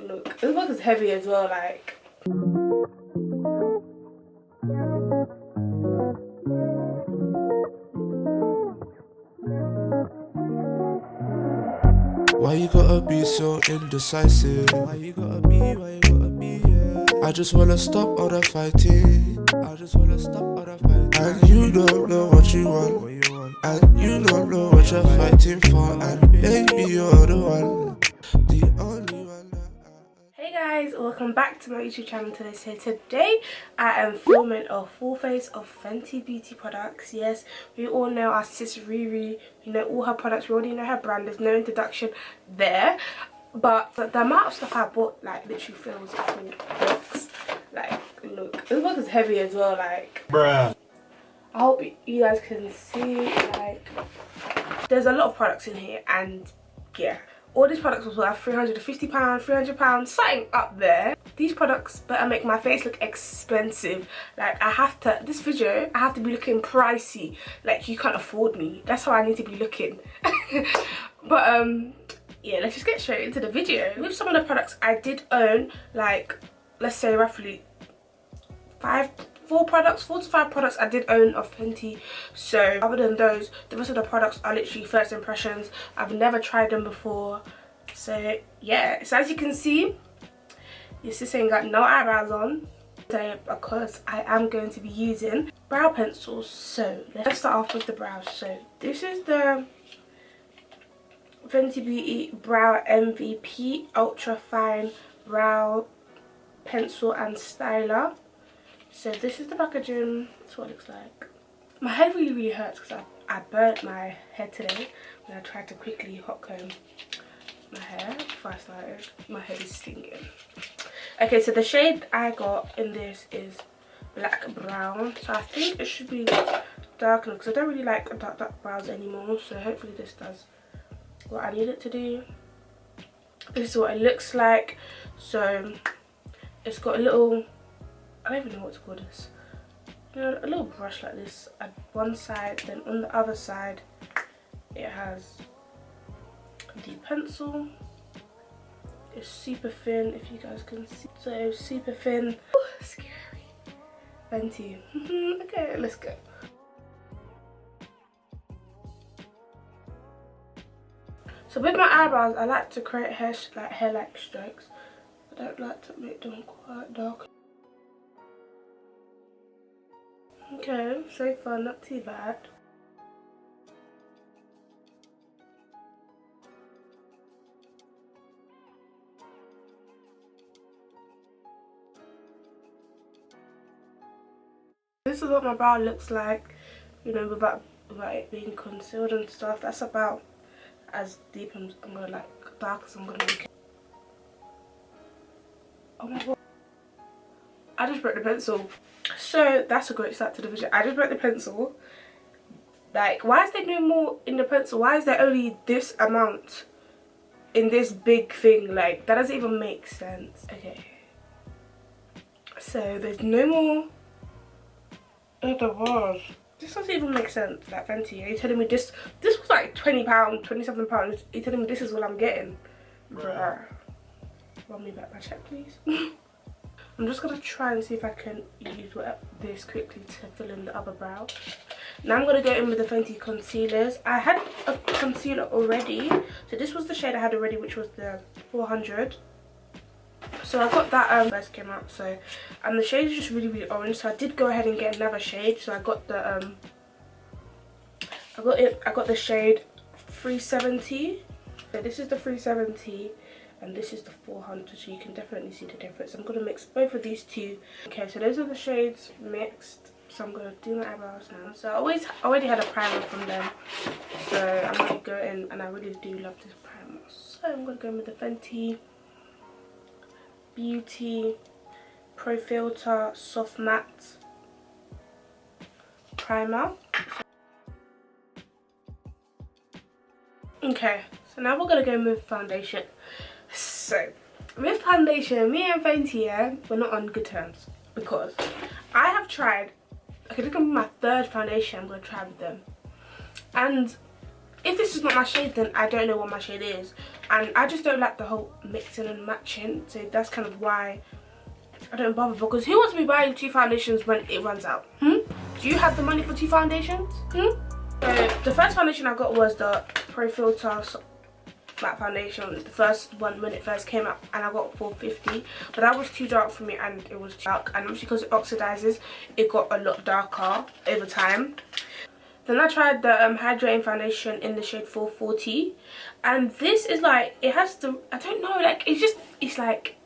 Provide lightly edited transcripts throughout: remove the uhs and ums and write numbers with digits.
look, this box is heavy as well, like. Why you gotta be so indecisive? Why you gotta be, yeah. I just wanna stop all the fighting. And you don't know what you want. And you don't know what you're fighting for. And baby, you're the one, the only one that Hey guys, welcome back to my YouTube channel today. So today I am filming a full face of Fenty beauty products. Yes, we all know our sis Riri, we know all her products, we already know her brand, there's no introduction there. But the amount of stuff I bought like literally fills a full box. Like, look, this box is heavy as well, like. Bruh. I hope you guys can see, like, there's a lot of products in here, and yeah. All these products was worth £350, £300, something up there. These products better make my face look expensive. Like, I have to, this video, I have to be looking pricey. Like, you can't afford me. That's how I need to be looking. But, yeah, let's just get straight into the video. With some of the products I did own, like, let's say roughly 4 to 5 products I did own of Fenty. So other than those, the rest of the products are literally first impressions. I've never tried them before. So yeah, so as you can see, your sis ain't got no eyebrows on today because I am going to be using brow pencils. So let's start off with the brows. So this is the Fenty Beauty Brow MVP Ultra Fine Brow Pencil and Styler. So this is the packaging. That's what it looks like. My head really hurts because I burnt my hair today when I tried to quickly hot comb my hair before I started. My head is stinging. Okay, so the shade I got in this is black brown. So I think it should be darker because I don't really like dark brows anymore. So hopefully this does what I need it to do. This is what it looks like. So it's got a little, I don't even know what to call this. You know, a little brush like this at one side, then on the other side it has the pencil. It's super thin, if you guys can see. So super thin. Ooh, scary. Fenty. Okay, let's go. So with my eyebrows, I like to create hair-like strokes. I don't like to make them quite dark. Okay, so far not too bad. This is what my brow looks like, you know, without it being concealed and stuff. That's about as deep I'm gonna like dark as I'm gonna make it. Oh my god, I just broke the pencil. So that's a great start to the video. I just broke the pencil. Like, why is there no more in the pencil? Why is there only this amount in this big thing? Like, that doesn't even make sense. Okay, so there's no more. Oh, there was. This doesn't even make sense. Like, Fenty, are you telling me this was like £20, £27? Are you telling me this is what I'm getting? Bruh. Run me back my check, please. I'm just going to try and see if I can use this quickly to fill in the other brow. Now I'm going to go in with the Fenty Concealers. I had a concealer already. So this was the shade I had already, which was the 400. So I got that first came out. So, and the shade is just really orange. So I did go ahead and get another shade. So I got the I got the shade 370. So this is the 370. And this is the 400, so you can definitely see the difference. I'm going to mix both of these two. Okay, so those are the shades mixed. So I'm going to do my eyebrows now. So I already had a primer from them. So I'm going to go in, and I really do love this primer. So I'm going to go in with the Fenty Beauty Pro Filt'r Soft Matte Primer. Okay, so now we're going to go in with foundation. So, with foundation, me and Fenty, yeah, we're not on good terms because I have tried, okay, this is going to be my 3rd foundation I'm going to try with them, and if this is not my shade, then I don't know what my shade is. And I just don't like the whole mixing and matching, so that's kind of why I don't bother. Because who wants to be buying 2 foundations when it runs out? Do you have the money for 2 foundations? So the first foundation I got was the Pro Filt'r matte foundation, the first one when it first came out, and I got 450, but that was too dark for me and it was too dark, and obviously because it oxidizes, it got a lot darker over time. Then I tried the Hydrating Foundation in the shade 440, and this is like, it has the, I don't know, like it's just, it's like,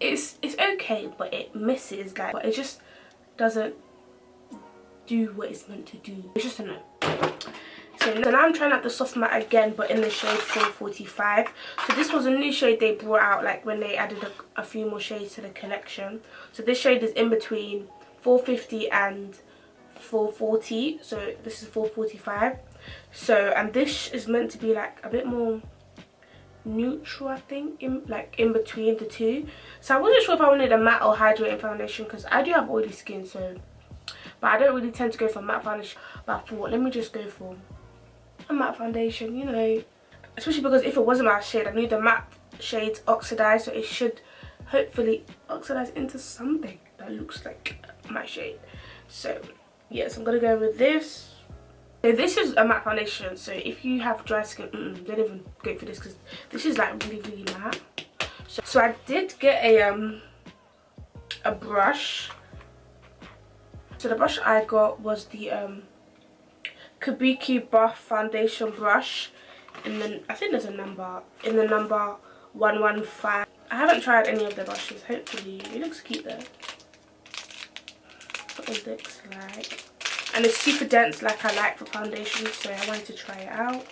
it's okay, but it misses, like, but it just doesn't do what it's meant to do. It's just a no. So now I'm trying out the soft matte again, but in the shade 445. So this was a new shade they brought out, like when they added a few more shades to the collection. So this shade is in between 450 and 440. So this is 445. So, and this is meant to be like a bit more neutral, I think, in between the two. So I wasn't sure if I wanted a matte or hydrating foundation, because I do have oily skin, so, but I don't really tend to go for matte foundation. But I thought, let me just go for a matte foundation, you know, especially because if it wasn't my shade, I knew the matte shades oxidize, so it should hopefully oxidize into something that looks like my shade. So yes, I'm gonna go with this. So this is a matte foundation, so if you have dry skin, don't even go for this, because this is like really matte. So I did get a brush. So the brush I got was the Kabuki Buff foundation brush, and then I think there's a number in the number 115. I haven't tried any of the brushes. Hopefully it looks cute though. That's what it looks like, and it's super dense like I like for foundation, so I wanted to try it out.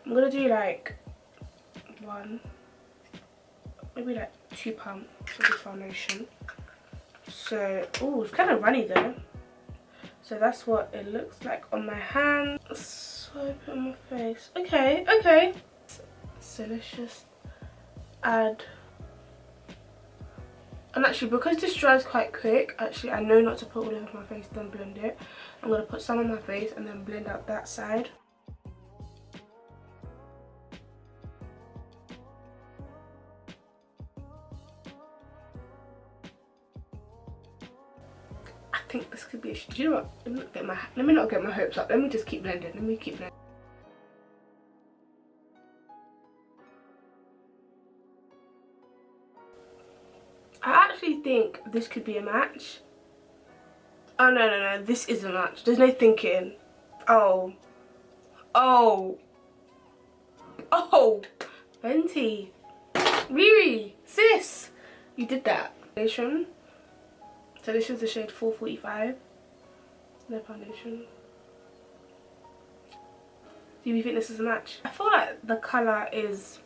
I'm gonna do like maybe like 2 pumps for this foundation. So, oh, it's kind of runny though. So that's what it looks like on my hand. Swipe it on my face. Okay, okay. So let's just add. And actually, because this dries quite quick, actually I know not to put all over my face, then blend it. I'm going to put some on my face and then blend out that side. I think this could be a, do you know what, let me not get my hopes up, let me just keep blending, let me keep blending. I actually think this could be a match. Oh no, this is a match, there's no thinking. Oh Fenty, Riri, sis, you did that. Foundation. So this is the shade 445. No foundation. Do you think this is a match? I feel like the cover is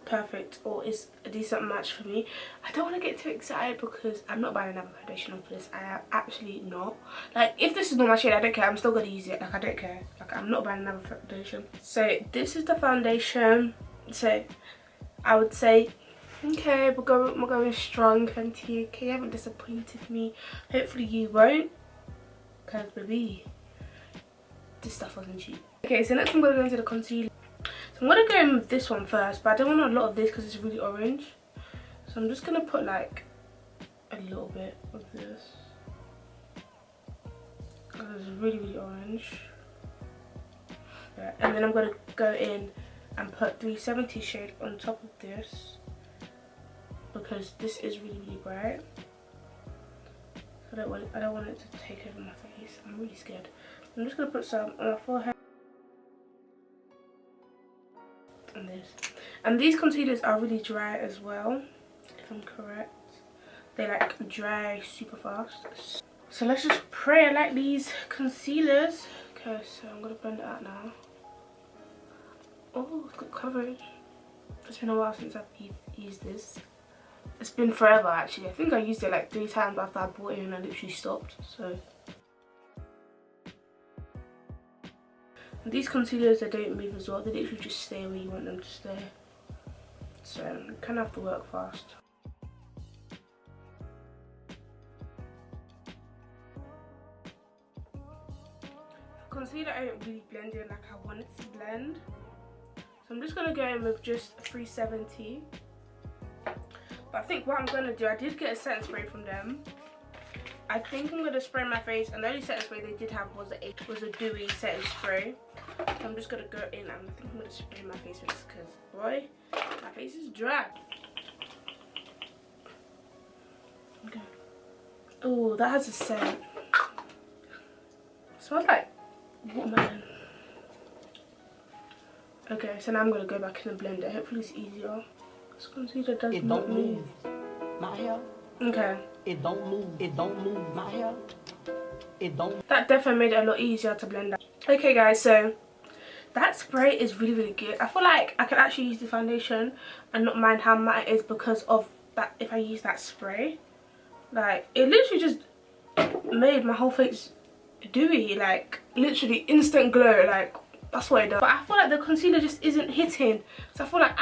perfect, or is a decent match for me. I don't want to get too excited because I'm not buying another foundation on for this. I am actually not. Like, if this is not my shade, I don't care. I'm still going to use it. Like, I don't care. Like, I'm not buying another foundation. So this is the foundation. So I would say, okay, we're going strong, Fenty. Okay, you haven't disappointed me. Hopefully you won't, because baby, this stuff wasn't cheap. Okay, so next I'm going to go into the concealer. So I'm going to go in with this one first, but I don't want a lot of this because it's really orange. So I'm just going to put like a little bit of this, because it's really orange. Yeah, and then I'm going to go in and put 370 shade on top of this, because this is really bright. I don't want it to take over my face. I'm really scared. I'm just gonna put some on my forehead and this. And these concealers are really dry as well, if I'm correct. They like dry super fast. So let's just pray I like these concealers. Okay, so I'm gonna blend it out now. Oh, it's got coverage. It's been a while since I've used this. It's been forever actually. I think I used it like 3 times after I bought it and I literally stopped. So and these concealers, they don't move as well. They literally just stay where you want them to stay. So you kind of have to work fast. concealer ain't really blending like I want it to blend. So I'm just going to go in with just 370. But I think what I'm going to do, I did get a setting spray from them. I think I'm going to spray my face, and the only setting spray they did have was a Dewy setting spray. So I'm just going to go in and I think I'm going to spray my face with this because, boy, my face is dry. Okay. Oh, that has a scent. It smells like watermelon. Okay, so now I'm going to go back in the blender. Hopefully it's easier. This concealer does not move. My hair. Okay. It don't move. It don't move. My hair. It don't. That definitely made it a lot easier to blend out. Okay guys, so that spray is really, really good. I feel like I can actually use the foundation and not mind how matte it is because of that. If I use that spray, like, it literally just made my whole face dewy, like literally instant glow. Like, that's what it does. But I feel like the concealer just isn't hitting, so I feel like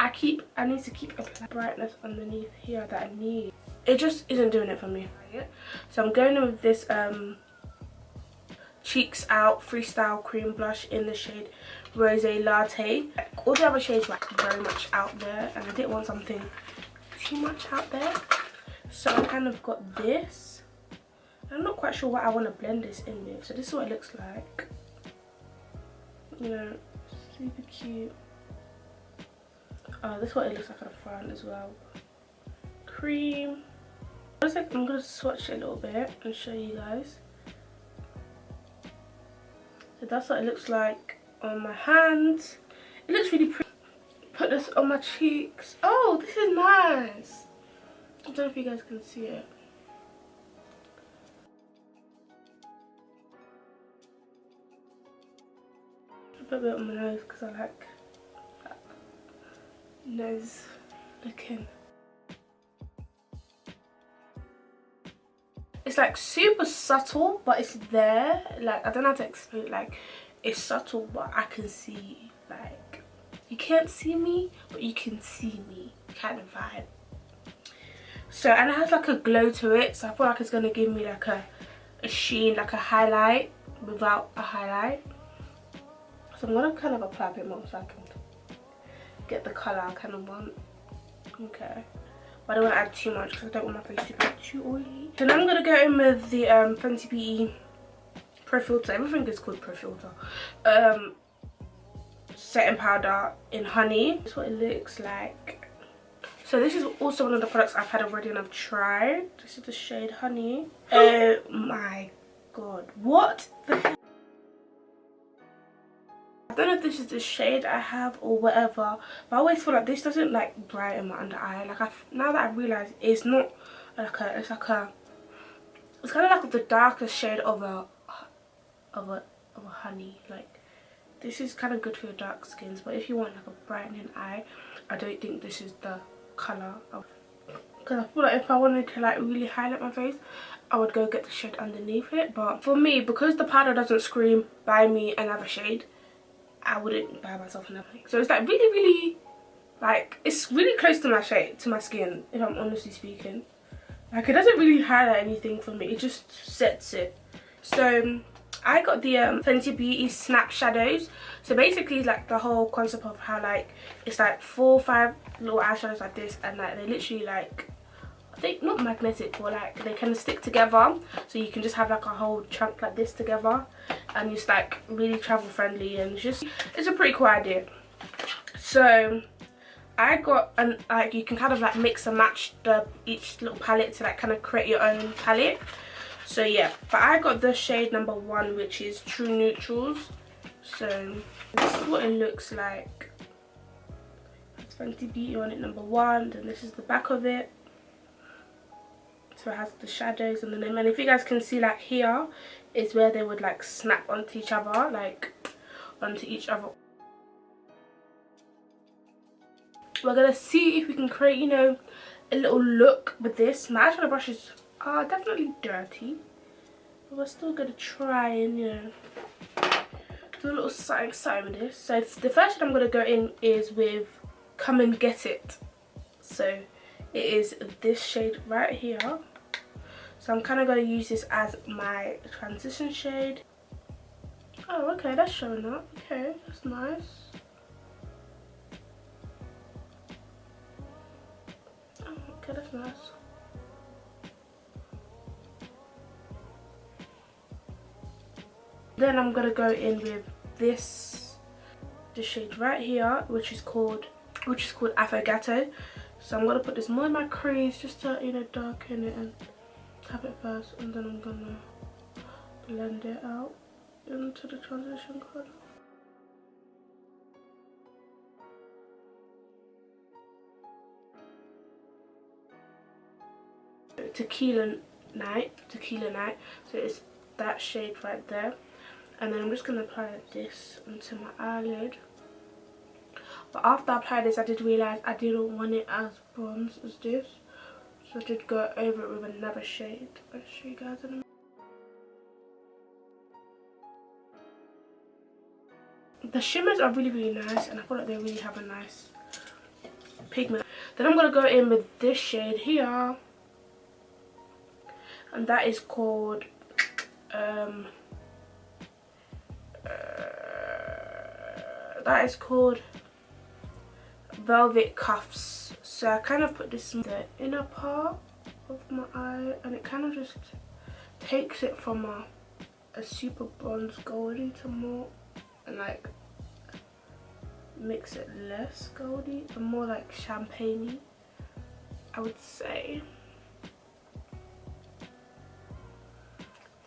I need to keep applying brightness underneath here that I need. It just isn't doing it for me. So I'm going in with this Cheeks Out Freestyle cream blush in the shade Rose Latte. All the other shades were very much out there, and I didn't want something too much out there, so I kind of got this. I'm not quite sure what I want to blend this in with, so this is what it looks like. You know, super cute. Oh, this is what it looks like at the front as well. Cream. I'm going to swatch it a little bit and show you guys. So that's what it looks like on my hands. It looks really pretty. Put this on my cheeks. Oh, this is nice. I don't know if you guys can see it. Put a bit on my nose because I like that nose looking. It's like super subtle, but it's there. Like, I don't know how to explain it. Like, it's subtle, but I can see. Like, you can't see me, but you can see me kind of vibe. So, and it has like a glow to it, so I feel like it's gonna give me like a sheen, like a highlight without a highlight. So I'm gonna kind of apply a bit more so I can get the colour I kind of want. Okay. But I don't want to add too much because I don't want my face to be too oily. So now I'm going to go in with the Fenty Beauty Pro Filter. Everything is called Pro Filter. Setting powder in honey. That's what it looks like. So this is also one of the products I've had already and I've tried. This is the shade Honey. Oh my god. What the hell? I don't know if this is the shade I have or whatever, but I always feel like this doesn't like brighten my under eye. Like, now that I realise it's not like a, it's kind of like the darker shade of a honey. Like, this is kind of good for your dark skins, but if you want like a brightening eye, I don't think this is the colour. Because I feel like if I wanted to like really highlight my face, I would go get the shade underneath it. But for me, because the powder doesn't scream buy me another shade, I wouldn't buy myself another. So it's like really, really, like, it's really close to my shade, to my skin, if I'm honestly speaking. Like, it doesn't really highlight anything for me, it just sets it. So I got the Fenty Beauty Snap Shadows. So basically it's like the whole concept of how like it's like 4 or 5 little eyeshadows like this, and like they literally like, I think not magnetic, but like they kind of stick together, so you can just have like a whole chunk like this together, and it's like really travel friendly, and it's a pretty cool idea. So I got an, like, you can kind of like mix and match each little palette to like kind of create your own palette. So yeah, but I got the shade number 1, which is True Neutrals. So this is what it looks like. It's Fenty Beauty on it, number 1, and this is the back of it. So it has the shadows and the name, and if you guys can see, like here is where they would like snap onto each other, like onto each other. We're gonna see if we can create, you know, a little look with this. My eyeshadow brushes are definitely dirty, but we're still gonna try and, you know, do a little something with this. So the first shade I'm gonna go in is with Come and Get It. So it is this shade right here. So I'm kind of going to use this as my transition shade. Oh, okay, that's showing up. Okay, that's nice. Oh, okay, that's nice. Then I'm gonna go in with this, the shade right here, which is called Affogato. So I'm gonna put this more in my crease just to, you know, darken it and tap it first, and then I'm gonna blend it out into the transition colour. Tequila Night, so it's that shade right there. And then I'm just going to apply this onto my eyelid. But after I applied this, I did realise I didn't want it as bronze as this, so I did go over it with another shade. I'll show you guys in a minute. The shimmers are really, really nice, and I feel like they really have a nice pigment. Then I'm going to go in with this shade here, and that is called Velvet Cuffs. So I kind of put this in the inner part of my eye, and it kind of just takes it from a super bronze goldy to more, and like makes it less goldy and more like champagne-y, I would say.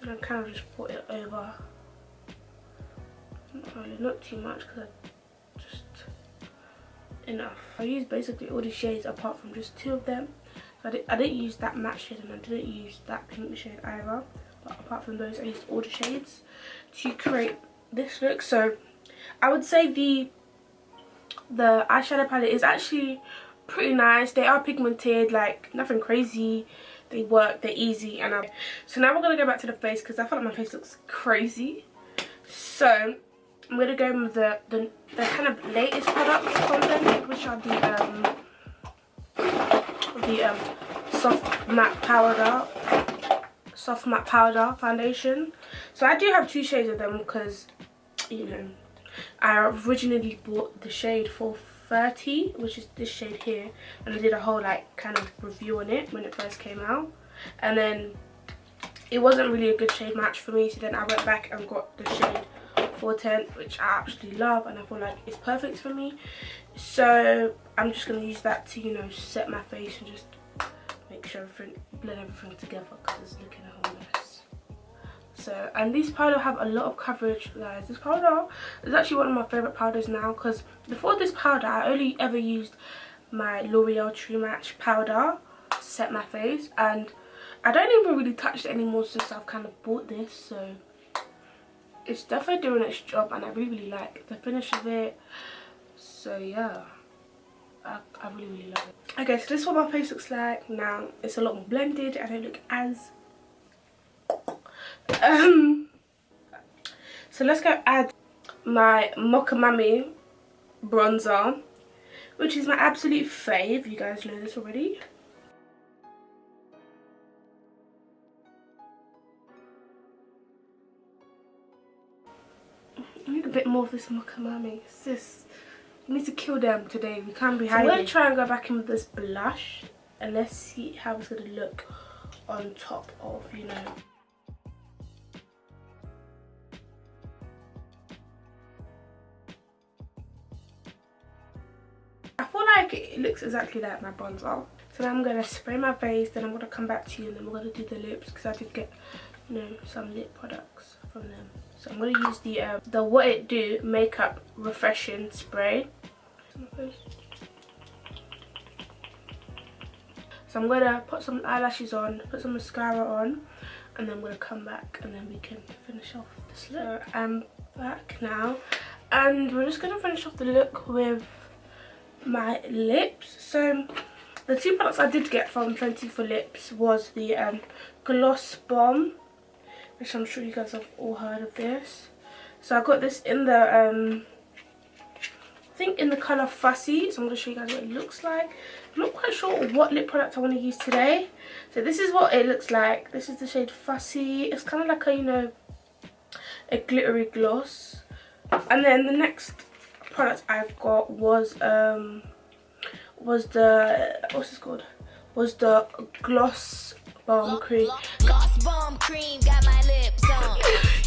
And I kind of just put it over, not too much, because I just enough. I used basically all the shades apart from just two of them. So I didn't use that matte shade, and I didn't use that pink shade either, but apart from those I used all the shades to create this look. So I would say the eyeshadow palette is actually pretty nice. They are pigmented, like nothing crazy. They work, they're easy. And so now we're going to go back to the face, because I feel like my face looks crazy. So I'm going to go with the kind of latest products from them, which are the soft matte powder foundation. So I do have two shades of them, because, you know, I originally bought the shade for 30, which is this shade here, and I did a whole like kind of review on it when it first came out, and then it wasn't really a good shade match for me, so then I went back and got the shade 410, which I absolutely love, and I feel like it's perfect for me. So I'm just going to use that to, you know, set my face and just make sure blend everything together, because it's looking a whole mess. So, and these powder have a lot of coverage, guys. This powder is actually one of my favorite powders now, because before this powder I only ever used my L'Oreal True Match powder to set my face, and I don't even really touch it anymore since I've kind of bought this. So it's definitely doing its job, and I really like the finish of it. So yeah, I really love it. Okay, so this is what my face looks like now. It's a lot more blended. I don't look as so let's go add my Mocha Mami bronzer, which is my absolute fave. You guys know this already. I need a bit more of this Mocha Mami. Sis, we need to kill them today. We can't be hiding. So I'm going to try and go back in with this blush, and let's see how it's going to look on top of, you know, I feel like it looks exactly like my bronzer. So now I'm going to spray my face, then I'm going to come back to you, and then we're going to do the lips, because I did get, you know, some lip products from them. So I'm going to use the What It Do Makeup Refreshing Spray. So I'm going to put some eyelashes on, put some mascara on, and then I'm going to come back, and then we can finish off this look. So I'm back now, and we're just going to finish off the look with my lips. So the two products I did get from Fenty for lips was the Gloss Bomb, which I'm sure you guys have all heard of this. So I got this in the I think in the colour Fussy. So I'm going to show you guys what it looks like. I'm not quite sure what lip product I want to use today. So this is what it looks like. This is the shade Fussy. It's kind of like a, you know, a glittery gloss. And then the next product I got was the, what's this called? Was the Gloss Bomb Cream. Gloss Bomb Cream got my lips on.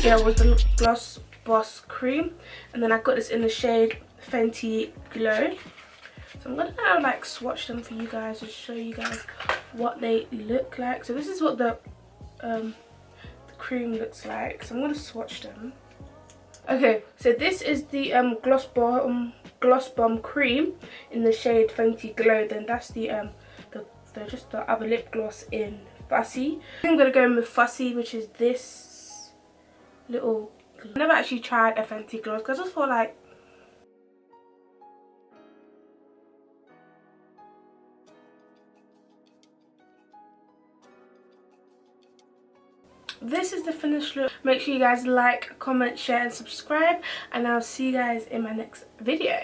Yeah, it was the Gloss Boss Cream. And then I got this in the shade Fenty Glow. So I'm gonna kind of like swatch them for you guys to show you guys what they look like. So this is what the cream looks like. So I'm gonna swatch them. Okay, so this is the Gloss Bomb Cream in the shade Fenty Glow. Then that's the just the other lip gloss in Fussy. I'm gonna go in with Fussy, which is this little. I never actually tried a Fenty gloss because I just feel like this is the finished look. Make sure you guys like, comment, share and subscribe, and I'll see you guys in my next video.